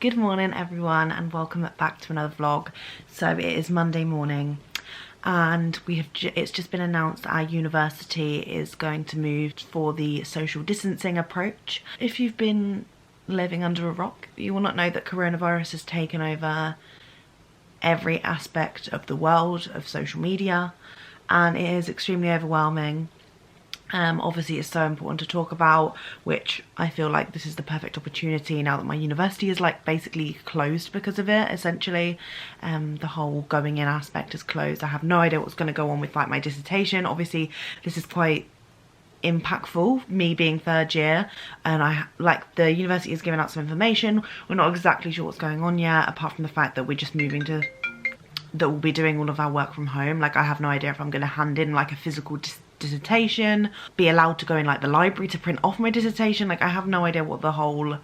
Good morning everyone and welcome back to another vlog. So it is Monday morning and it's just been announced that our university is going to move for the social distancing approach. If you've been living under a rock, you will not know that coronavirus has taken over every aspect of the world of social media and it is extremely overwhelming. Obviously it's so important to talk about, which I feel like this is the perfect opportunity now that my university is like basically closed because of it, essentially. The whole going in aspect is closed. I have no idea what's going to go on with like my dissertation. Obviously this is quite impactful, me being third year, and the university is giving out some information. We're not exactly sure what's going on yet, apart from the fact that we're just moving to that we'll be doing all of our work from home. Like I have no idea if I'm going to hand in like a physical dissertation, be allowed to go in like the library to print off my dissertation. Like I have no idea what the whole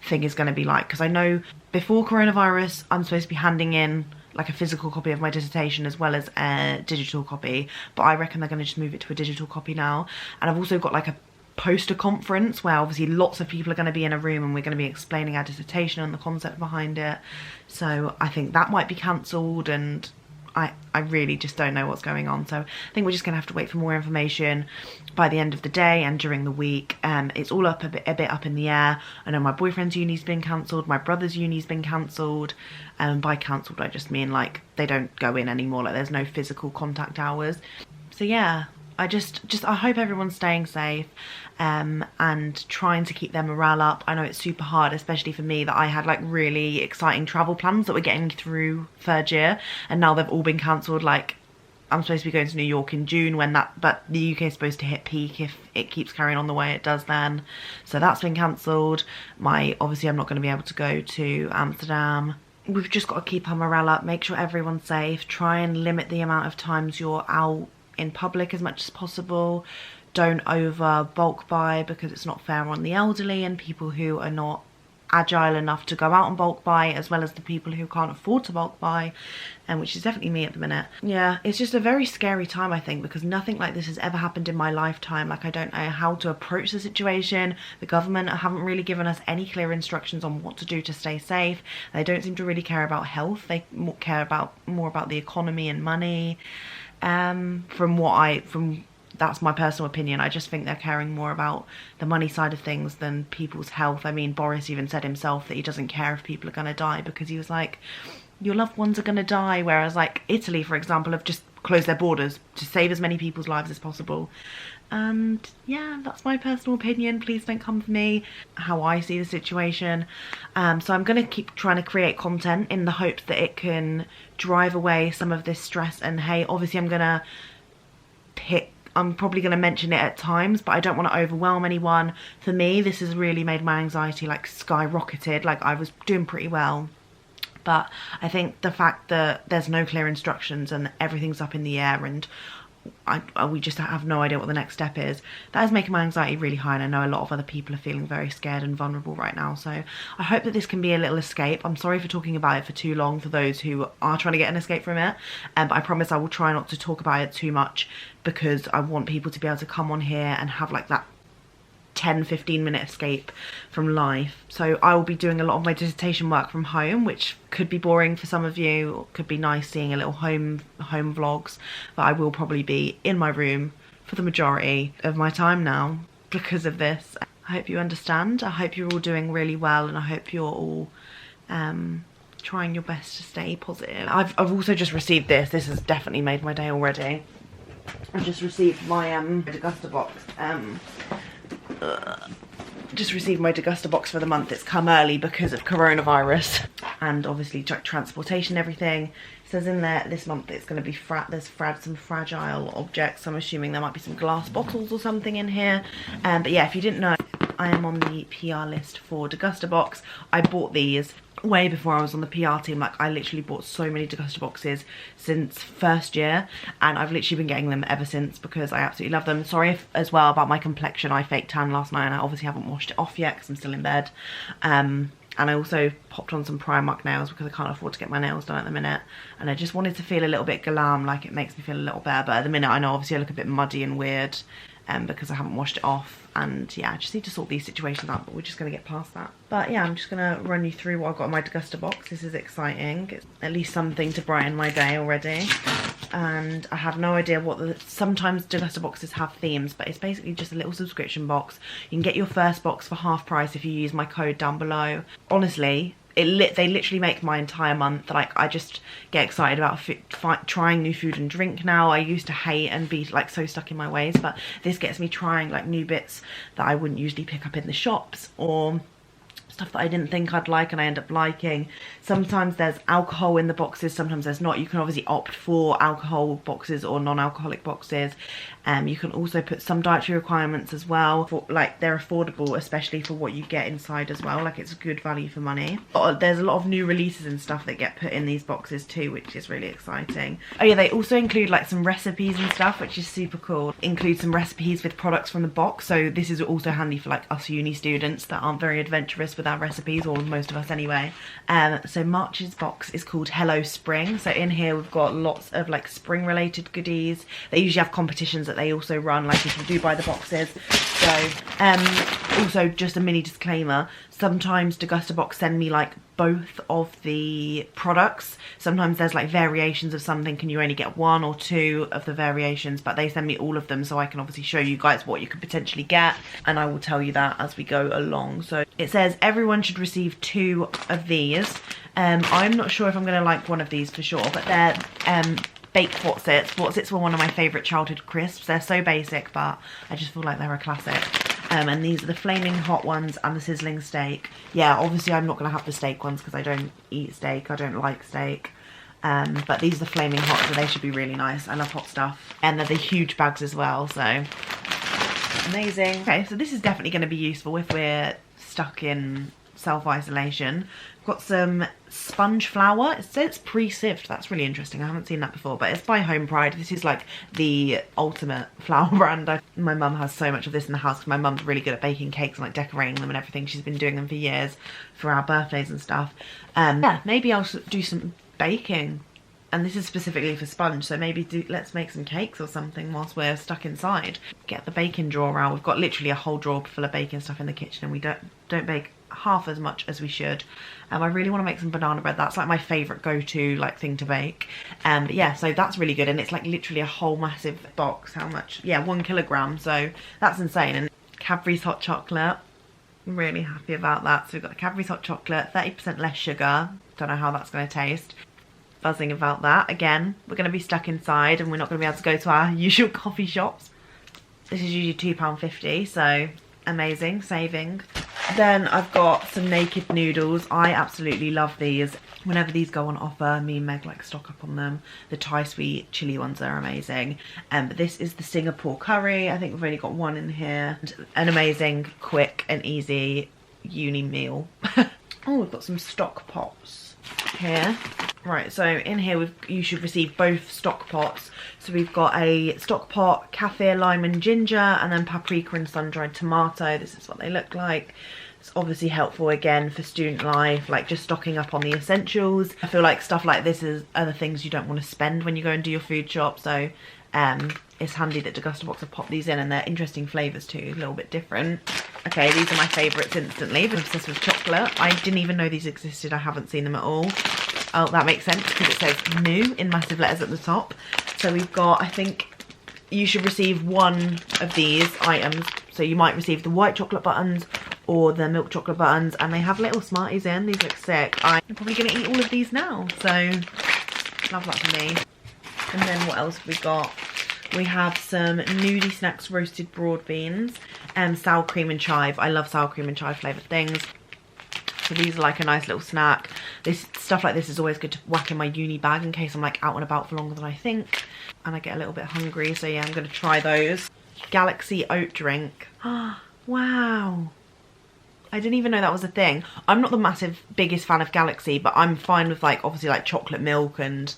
thing is going to be like, because I know before coronavirus I'm supposed to be handing in like a physical copy of my dissertation as well as a digital copy, but I reckon they're going to just move it to a digital copy now. And I've also got like a poster conference where obviously lots of people are going to be in a room and we're going to be explaining our dissertation and the concept behind it. So I think that might be cancelled, and I really just don't know what's going on. So I think we're just gonna have to wait for more information by the end of the day and during the week. It's all up a bit up in the air. I know my boyfriend's uni's been cancelled, my brother's uni's been cancelled. By cancelled I just mean like they don't go in anymore, like there's no physical contact hours. So yeah, I hope everyone's staying safe and trying to keep their morale up. I know it's super hard, especially for me, that I had like really exciting travel plans that were getting through third year and now they've all been cancelled. Like I'm supposed to be going to New York in June but the UK is supposed to hit peak if it keeps carrying on the way it does then. So that's been cancelled. Obviously I'm not going to be able to go to Amsterdam. We've just got to keep our morale up, make sure everyone's safe, try and limit the amount of times you're out in public as much as possible. Don't over bulk buy because it's not fair on the elderly and people who are not agile enough to go out and bulk buy, as well as the people who can't afford to bulk buy, and which is definitely me at the minute. Yeah, it's just a very scary time, I think, because nothing like this has ever happened in my lifetime. Like I don't know how to approach the situation. The government haven't really given us any clear instructions on what to do to stay safe. They don't seem to really care about health. They care more about the economy and money. That's my personal opinion. I just think they're caring more about the money side of things than people's health. I mean, Boris even said himself that he doesn't care if people are going to die, because he was like, your loved ones are going to die. Whereas like Italy, for example, have just closed their borders to save as many people's lives as possible. And yeah, that's my personal opinion. Please don't come for me, how I see the situation. So I'm going to keep trying to create content in the hopes that it can drive away some of this stress and hate. Obviously I'm probably going to mention it at times, but I don't want to overwhelm anyone. For me, this has really made my anxiety like skyrocketed. Like I was doing pretty well, but I think the fact that there's no clear instructions and everything's up in the air and we just have no idea what the next step is, that is making my anxiety really high, and I know a lot of other people are feeling very scared and vulnerable right now. So I hope that this can be a little escape. I'm sorry for talking about it for too long for those who are trying to get an escape from it, but I promise I will try not to talk about it too much, because I want people to be able to come on here and have like that 10-15 minute escape from life. So I will be doing a lot of my dissertation work from home, which could be boring for some of you, could be nice seeing a little home vlogs, but I will probably be in my room for the majority of my time now because of this. I hope you understand. I hope you're all doing really well, and I hope you're all trying your best to stay positive. I've also just received this. This has definitely made my day already. I've just received my Degustabox. Just received my Degustabox for the month. It's come early because of coronavirus and obviously transportation and everything. It says in there this month it's going to be some fragile objects. So I'm assuming there might be some glass bottles or something in here. But yeah, if you didn't know, I am on the PR list for Degustabox. I bought these way before I was on the PR team. Like I literally bought so many Degustaboxes since first year, and I've literally been getting them ever since because I absolutely love them. Sorry as well about my complexion. I faked tan last night and I obviously haven't washed it off yet because I'm still in bed. And I also popped on some Primark nails because I can't afford to get my nails done at the minute, and I just wanted to feel a little bit glam, like it makes me feel a little better. But at the minute I know obviously I look a bit muddy and weird because I haven't washed it off, and yeah, I just need to sort these situations out, but we're just going to get past that. But yeah, I'm just going to run you through what I've got in my Degustabox. This is exciting. It's at least something to brighten my day already. And I have no idea what sometimes Degustaboxes have themes, but it's basically just a little subscription box. You can get your first box for half price if you use my code down below. Honestly, they literally make my entire month. Like, I just get excited about trying new food and drink now. I used to hate and be like so stuck in my ways, but this gets me trying like new bits that I wouldn't usually pick up in the shops, or stuff that I didn't think I'd like and I end up liking. Sometimes there's alcohol in the boxes, sometimes there's not. You can obviously opt for alcohol boxes or non-alcoholic boxes. You can also put some dietary requirements as well. Like, they're affordable, especially for what you get inside as well. Like, it's good value for money. There's a lot of new releases and stuff that get put in these boxes too, which is really exciting. Oh yeah, they also include like some recipes and stuff, which is super cool. Include some recipes with products from the box, so this is also handy for like us uni students that aren't very adventurous with our recipes, or most of us anyway. So March's box is called Hello Spring. So in here we've got lots of like spring related goodies. They usually have competitions that they also run, like if you do buy the boxes. So also just a mini disclaimer, sometimes Degustabox send me like both of the products. Sometimes there's like variations of something and you only get one or two of the variations, but they send me all of them so I can obviously show you guys what you could potentially get, and I will tell you that as we go along. So it says everyone should receive 2 of these. I'm not sure if I'm going to like one of these for sure, but they're baked Wotsits. Wotsits were one of my favourite childhood crisps. They're so basic, but I just feel like they're a classic. And these are the flaming hot ones and the sizzling steak. Yeah, obviously I'm not going to have the steak ones because I don't eat steak. I don't like steak. But these are the flaming hot, so they should be really nice. I love hot stuff. And they're the huge bags as well, so amazing. Okay, so this is definitely going to be useful if we're stuck in self-isolation. Got some sponge flour. It says pre-sieved. That's really interesting. I haven't seen that before, but it's by Home Pride. This is like the ultimate flour brand. My mum has so much of this in the house because my mum's really good at baking cakes and like decorating them and everything. She's been doing them for years for our birthdays and stuff. Yeah, maybe I'll do some baking. And this is specifically for sponge, so maybe let's make some cakes or something whilst we're stuck inside. Get the baking drawer out. We've got literally a whole drawer full of baking stuff in the kitchen, and we don't bake half as much as we should. I really want to make some banana bread. That's like my favourite go-to like thing to bake. But yeah, so that's really good, and it's like literally a whole massive box. How much? Yeah, 1 kilogram. So that's insane. And Cadbury's hot chocolate. I'm really happy about that. So we've got Cadbury's hot chocolate, 30% less sugar. Don't know how that's going to taste. Buzzing about that. Again, we're going to be stuck inside and we're not going to be able to go to our usual coffee shops. This is usually £2.50, so amazing, saving. Then I've got some naked noodles. I absolutely love these. Whenever these go on offer, me and Meg like stock up on them. The Thai sweet chili ones are amazing. But this is the Singapore curry. I think we've only got one in here. An amazing, quick and easy uni meal. Oh, we've got some stock pots here. Right, so in here you should receive both stock pots. So we've got a stock pot, kaffir, lime and ginger, and then paprika and sun-dried tomato. This is what they look like. It's obviously helpful again for student life, like just stocking up on the essentials. I feel like stuff like this are the things you don't want to spend when you go and do your food shop, so it's handy that Degustabox have popped these in, and they're interesting flavours too, a little bit different. Okay, these are my favourites instantly. I'm obsessed with chocolate. I didn't even know these existed. I haven't seen them at all. Oh, that makes sense because it says new in massive letters at the top. So we've got, I think you should receive 1 of these items. So you might receive the white chocolate buttons or the milk chocolate buttons, and they have little Smarties in. These look sick. I'm probably going to eat all of these now, so love that for me. And then what else have we got? We have some Nudie Snacks roasted broad beans and sour cream and chive. I love sour cream and chive flavoured things. So these are like a nice little snack. Stuff like this is always good to whack in my uni bag in case I'm like out and about for longer than I think and I get a little bit hungry. So yeah, I'm going to try those. Galaxy oat drink. Wow. I didn't even know that was a thing. I'm not the biggest fan of Galaxy, but I'm fine with like obviously like chocolate milk and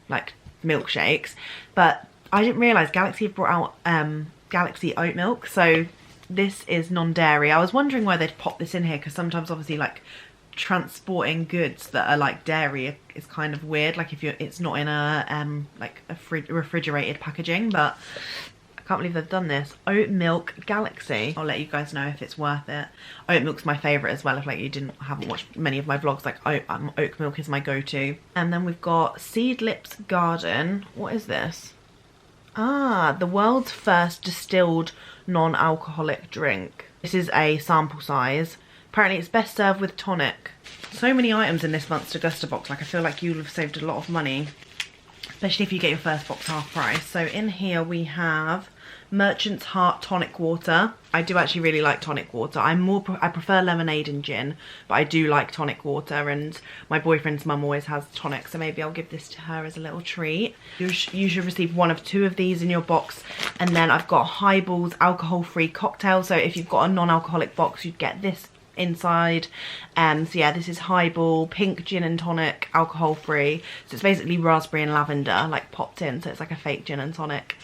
like milkshakes. But I didn't realise Galaxy have brought out Galaxy oat milk. So this is non-dairy. I was wondering why they'd pop this in here, because sometimes obviously like transporting goods that are like dairy is kind of weird, like if it's not in a like a refrigerated packaging, but I can't believe they've done this. Oat milk galaxy. I'll let you guys know if it's worth it. Oat milk's my favourite as well. If like you haven't watched many of my vlogs, like oat milk is my go-to. And then we've got Seed Lips Garden. What is this? Ah, the world's first distilled non-alcoholic drink. This is a sample size. Apparently it's best served with tonic. So many items in this month's Degustabox. Like I feel like you'll have saved a lot of money, especially if you get your first box half price. So in here we have Merchant's Heart tonic water. I do actually really like tonic water. I prefer lemonade and gin, but I do like tonic water, and my boyfriend's mum always has tonic, so maybe I'll give this to her as a little treat. You should receive 1 of 2 of these in your box. And then I've got Highball's alcohol-free cocktail. So if you've got a non-alcoholic box, you'd get this inside. So yeah, this is Highball pink gin and tonic, alcohol free. So it's basically raspberry and lavender like popped in, so it's like a fake gin and tonic.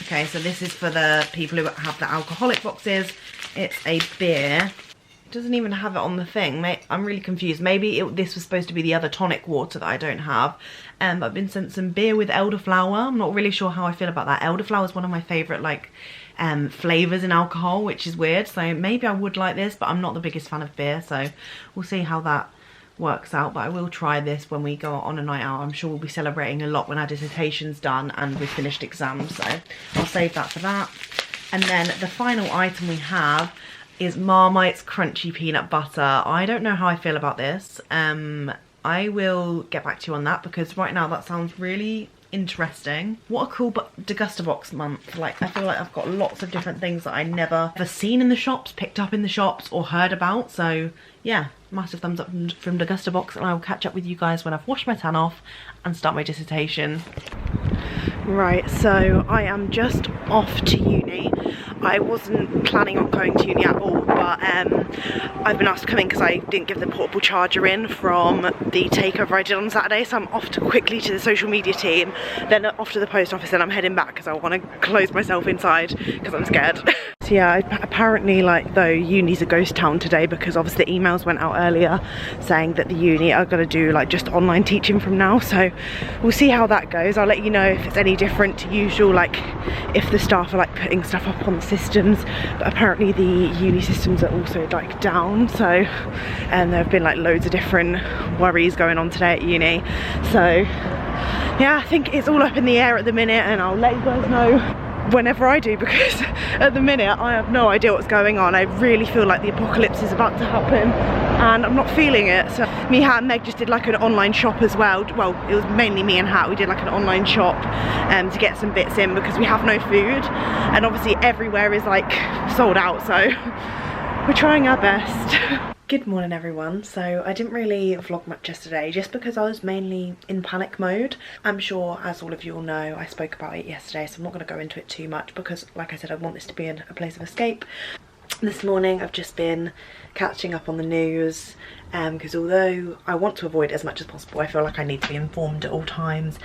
Okay, so this is for the people who have the alcoholic boxes. It's a beer. It doesn't even have it on the thing. I'm really confused. Maybe this was supposed to be the other tonic water that I don't have. But I've been sent some beer with elderflower. I'm not really sure how I feel about that. Elderflower is one of my favourite like flavours in alcohol, which is weird. So maybe I would like this, but I'm not the biggest fan of beer. So we'll see how that works out. But I will try this when we go on a night out. I'm sure we'll be celebrating a lot when our dissertation's done and we've finished exams. So I'll save that for that. And then the final item we have is Marmite's crunchy peanut butter. I don't know how I feel about this. I will get back to you on that, because right now that sounds really interesting. What a cool Degustabox month. Like I feel like I've got lots of different things that I never ever seen in the shops, picked up in the shops or heard about. So yeah, massive thumbs up from Degustabox, and I will catch up with you guys when I've washed my tan off and start my dissertation. Right, so I am just off to uni. I wasn't planning on going to uni at all, but I've been asked to come in because I didn't give the portable charger in from the takeover I did on Saturday, so I'm off quickly to the social media team, then off to the post office, and I'm heading back because I want to close myself inside because I'm scared. So yeah, apparently like though uni's a ghost town today, because obviously the emails went out earlier saying that the uni are going to do like just online teaching from now, so we'll see how that goes. I'll let you know if it's any different to usual, like if the staff are like putting stuff up on the systems. But apparently the uni systems are also like down, so and there have been like loads of different worries going on today at uni. So yeah, I think it's all up in the air at the minute, and I'll let you guys know whenever I do, because at the minute I have no idea what's going on. I really feel like the apocalypse is about to happen and I'm not feeling it. So me, Hat and Meg just did like an online shop as well. Well, it was mainly me and Hat. We did like an online shop to get some bits in because we have no food, and obviously everywhere is like sold out, so we're trying our best. Good morning everyone. So I didn't really vlog much yesterday just because I was mainly in panic mode. I'm sure, as all of you all know, I spoke about it yesterday, so I'm not going to go into it too much because like I said, I want this to be a place of escape. This morning I've just been catching up on the news because although I want to avoid it as much as possible, I feel like I need to be informed at all times,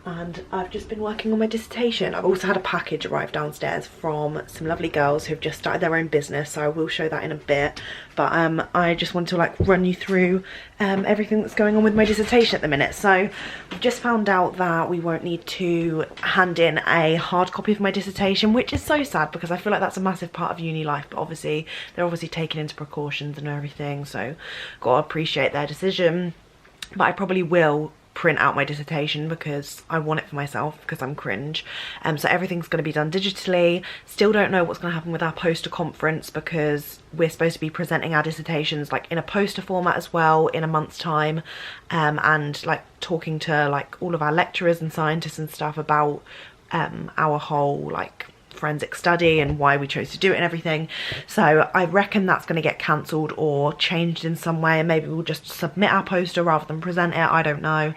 and I've just been working on my dissertation. I've also had a package arrive downstairs from some lovely girls who've just started their own business, so I will show that in a bit. But I just want to like run you through everything that's going on with my dissertation at the minute. So we've just found out that we won't need to hand in a hard copy of my dissertation, which is so sad because I feel like that's a massive part of uni life, but obviously they're obviously taking into precautions and everything, so gotta appreciate their decision. But I probably will print out my dissertation because I want it for myself, because I'm cringe. So everything's going to be done digitally. Still don't know what's going to happen with our poster conference, because we're supposed to be presenting our dissertations like in a poster format as well in a month's time, and like talking to like all of our lecturers and scientists and stuff about our whole like forensic study and why we chose to do it and everything. So I reckon that's going to get cancelled or changed in some way, and maybe we'll just submit our poster rather than present it. I don't know.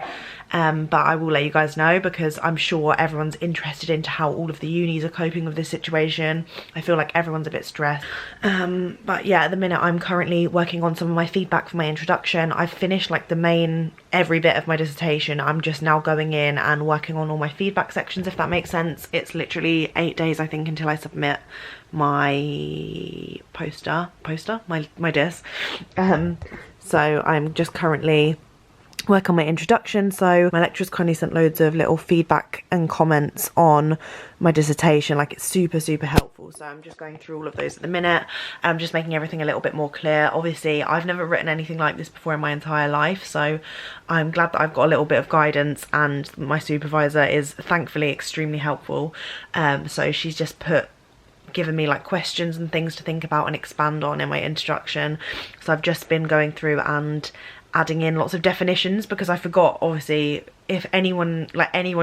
But I will let you guys know, because I'm sure everyone's interested into how all of the unis are coping with this situation. I feel like everyone's a bit stressed. But yeah, at the minute I'm currently working on some of my feedback for my introduction. I've finished like every bit of my dissertation. I'm just now going in and working on all my feedback sections, if that makes sense. It's literally 8 days I think until I submit my my dis. So I'm just currently work on my introduction. So my lecturers kindly sent loads of little feedback and comments on my dissertation. Like, it's super helpful. So I'm just going through all of those at the minute. I'm just making everything a little bit more clear. Obviously I've never written anything like this before in my entire life, so I'm glad that I've got a little bit of guidance, and my supervisor is thankfully extremely helpful. So she's just given me like questions and things to think about and expand on in my introduction. So I've just been going through and adding in lots of definitions, because I forgot, obviously, if anyone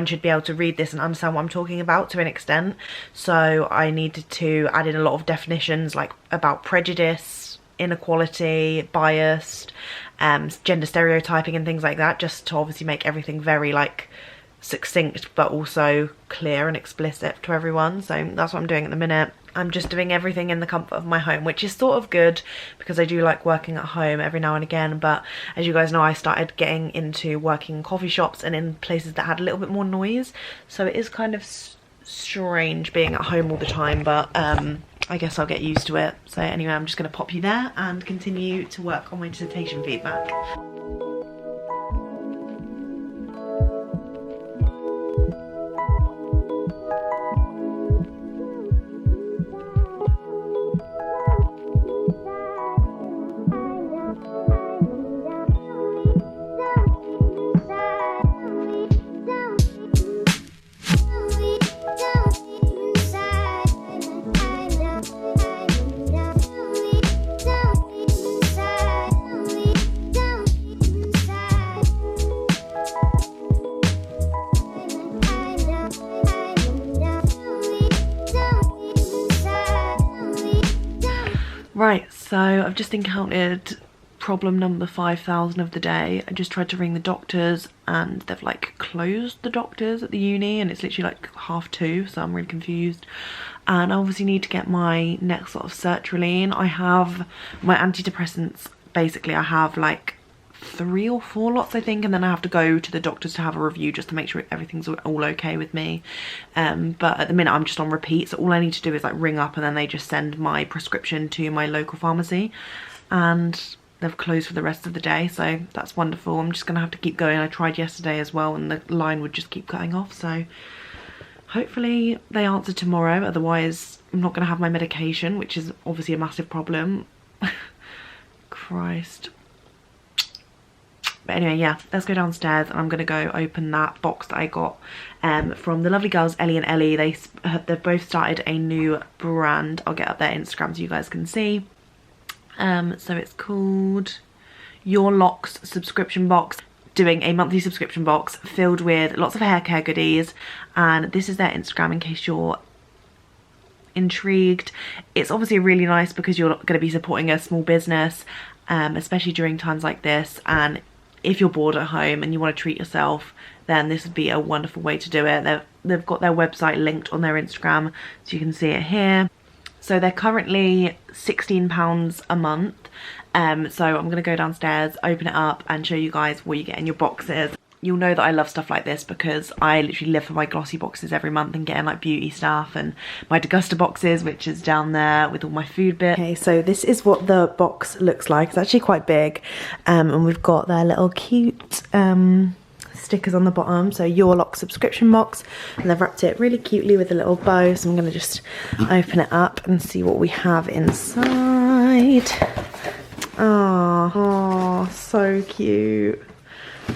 should be able to read this and understand what I'm talking about to an extent. So I needed to add in a lot of definitions, like about prejudice, inequality, biased, gender stereotyping and things like that, just to obviously make everything very like succinct but also clear and explicit to everyone. So that's what I'm doing at the minute. I'm just doing everything in the comfort of my home, which is sort of good because I do like working at home every now and again. But as you guys know, I started getting into working in coffee shops and in places that had a little bit more noise, so it is kind of strange being at home all the time, but I guess I'll get used to it. So anyway, I'm just going to pop you there and continue to work on my dissertation feedback. Right, so I've just encountered problem number 5,000 of the day. I just tried to ring the doctors and they've like closed the doctors at the uni, and it's literally like 2:30, so I'm really confused. And I obviously need to get my next lot of sertraline. I have my antidepressants, basically I have like 3 or 4 lots I think, and then I have to go to the doctors to have a review just to make sure everything's all okay with me. But at the minute I'm just on repeat, so all I need to do is like ring up and then they just send my prescription to my local pharmacy, and they've closed for the rest of the day, so that's wonderful. I'm just gonna have to keep going. I tried yesterday as well and the line would just keep cutting off, so hopefully they answer tomorrow, otherwise I'm not gonna have my medication, which is obviously a massive problem. Christ. But anyway, yeah, let's go downstairs and I'm gonna go open that box that I got from the lovely girls Ellie and Ellie. They've both started a new brand. I'll get up their Instagram so you guys can see. So it's called Your Locks subscription box. Doing a monthly subscription box filled with lots of hair care goodies, and this is their Instagram in case you're intrigued. It's obviously really nice because you're going to be supporting a small business, especially during times like this, and if you're bored at home and you want to treat yourself, then this would be a wonderful way to do it. They've got their website linked on their Instagram, so you can see it here. So they're currently £16 a month. So I'm going to go downstairs, open it up and show you guys what you get in your boxes. You'll know that I love stuff like this because I literally live for my glossy boxes every month and getting like beauty stuff, and my Degusta boxes, which is down there with all my food bits. Okay, so this is what the box looks like. It's actually quite big, and we've got their little cute stickers on the bottom. So Your Lock subscription box, and they've wrapped it really cutely with a little bow. So I'm going to just open it up and see what we have inside. Oh, so cute.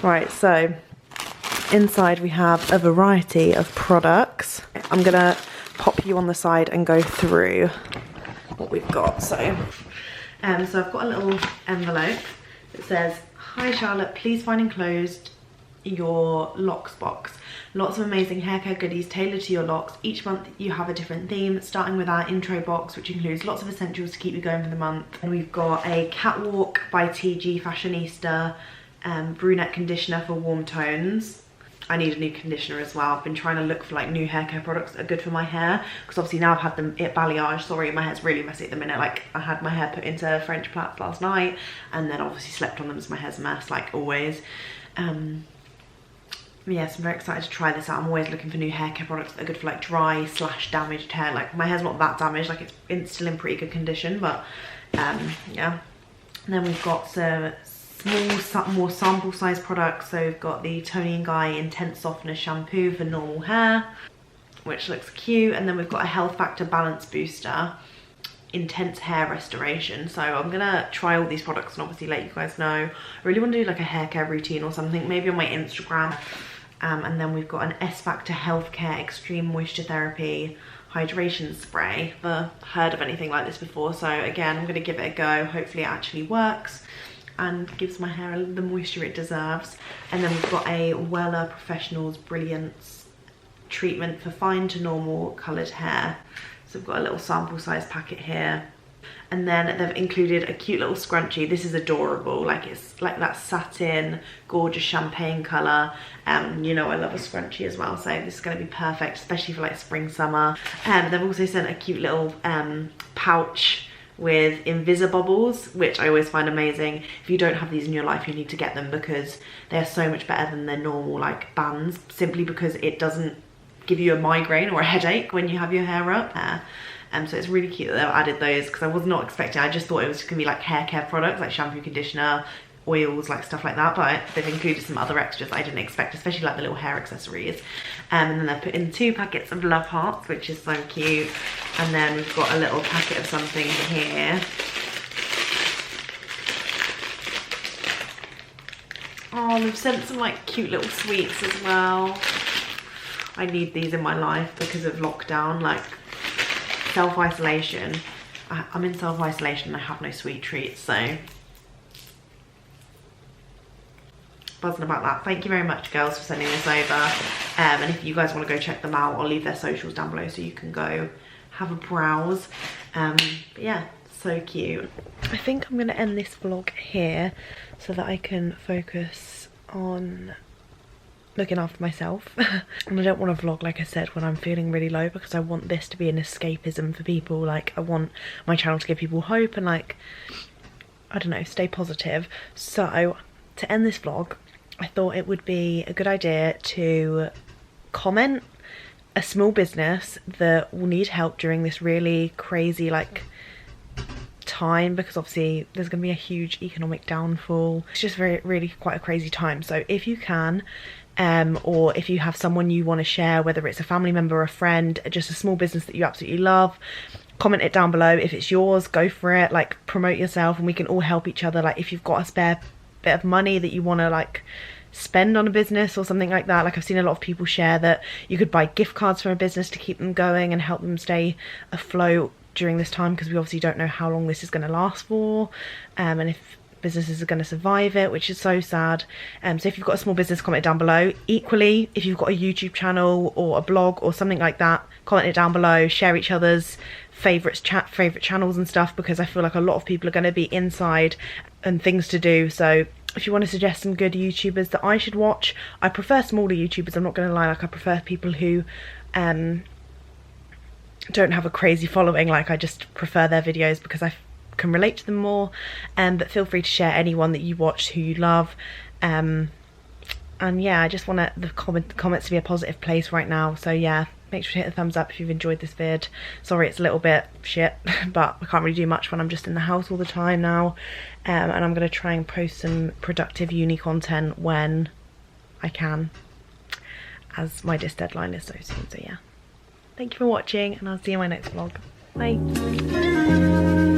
Right, so inside we have a variety of products. I'm gonna pop you on the side and go through what we've got. So I've got a little envelope that says, "Hi Charlotte, please find enclosed your locks box. Lots of amazing hair care goodies tailored to your locks. Each month you have a different theme, starting with our intro box, which includes lots of essentials to keep you going for the month. And we've got a Catwalk by TG Fashionista brunette conditioner for warm tones. I need a new conditioner as well. I've been trying to look for like new hair care products that are good for my hair, because obviously now I've had them balayage. Sorry, my hair's really messy at the minute. Like, I had my hair put into French plaits last night and then obviously slept on them, so my hair's a mess like always. Yes, I'm very excited to try this out. I'm always looking for new hair care products that are good for like dry / damaged hair. Like, my hair's not that damaged, like it's still in pretty good condition, but yeah. And then we've got some more sample size products. So we've got the Toni & Guy Intense Softener Shampoo for normal hair, which looks cute. And then we've got a Health Factor Balance Booster Intense Hair Restoration. So I'm gonna try all these products and obviously let you guys know. I really want to do like a hair care routine or something, maybe on my Instagram. And then we've got an S Factor Healthcare Extreme Moisture Therapy Hydration Spray. Never heard of anything like this before, so again, I'm gonna give it a go. Hopefully it actually works and gives my hair the moisture it deserves. And then we've got a Wella Professionals Brilliance Treatment for Fine to Normal Coloured Hair. So we've got a little sample size packet here. And then they've included a cute little scrunchie. This is adorable, like it's like that satin, gorgeous champagne colour. You know I love a scrunchie as well, so this is going to be perfect, especially for like spring, summer. They've also sent a cute little pouch with Invisibobbles, which I always find amazing. If you don't have these in your life, you need to get them because they are so much better than their normal like bands, simply because it doesn't give you a migraine or a headache when you have your hair up. So it's really cute that they've added those, because I was not expecting. I just thought it was gonna be like hair care products like shampoo, conditioner, oils, like stuff like that, but they've included some other extras that I didn't expect, especially like the little hair accessories. And then they've put in 2 packets of Love Hearts, which is so cute. And then we've got a little packet of something here. Oh, they've sent some like cute little sweets as well. I need these in my life because of lockdown, like self-isolation. I'm in self-isolation and I have no sweet treats, so buzzing about that. Thank you very much, girls, for sending this over. And if you guys want to go check them out, I'll leave their socials down below so you can go have a browse. But yeah, so cute. I think I'm going to end this vlog here so that I can focus on looking after myself. And I don't want to vlog, like I said, when I'm feeling really low, because I want this to be an escapism for people. Like, I want my channel to give people hope and, like, I don't know, stay positive. So to end this vlog, I thought it would be a good idea to comment a small business that will need help during this really crazy like time, because obviously there's going to be a huge economic downfall. It's just really quite a crazy time. So if you can, or if you have someone you want to share, whether it's a family member or a friend, just a small business that you absolutely love, comment it down below. If it's yours, go for it, like promote yourself and we can all help each other. Like if you've got a spare bit of money that you want to like spend on a business or something like that, like I've seen a lot of people share that you could buy gift cards from a business to keep them going and help them stay afloat during this time, because we obviously don't know how long this is going to last for, and if businesses are going to survive it, which is so sad. So if you've got a small business, comment it down below. Equally, if you've got a YouTube channel or a blog or something like that, comment it down below. Share each other's favorite channels and stuff, because I feel like a lot of people are going to be inside and things to do. So if you want to suggest some good YouTubers that I should watch, I prefer smaller YouTubers, I'm not going to lie. Like I prefer people who don't have a crazy following. Like I just prefer their videos because I can relate to them more. But feel free to share anyone that you watch who you love. And yeah, I just want the comments to be a positive place right now. So yeah, make sure to hit the thumbs up if you've enjoyed this vid. Sorry it's a little bit shit, but I can't really do much when I'm just in the house all the time now. And I'm going to try and post some productive uni content when I can, as my dis deadline is so soon. So yeah, thank you for watching and I'll see you in my next vlog. Bye.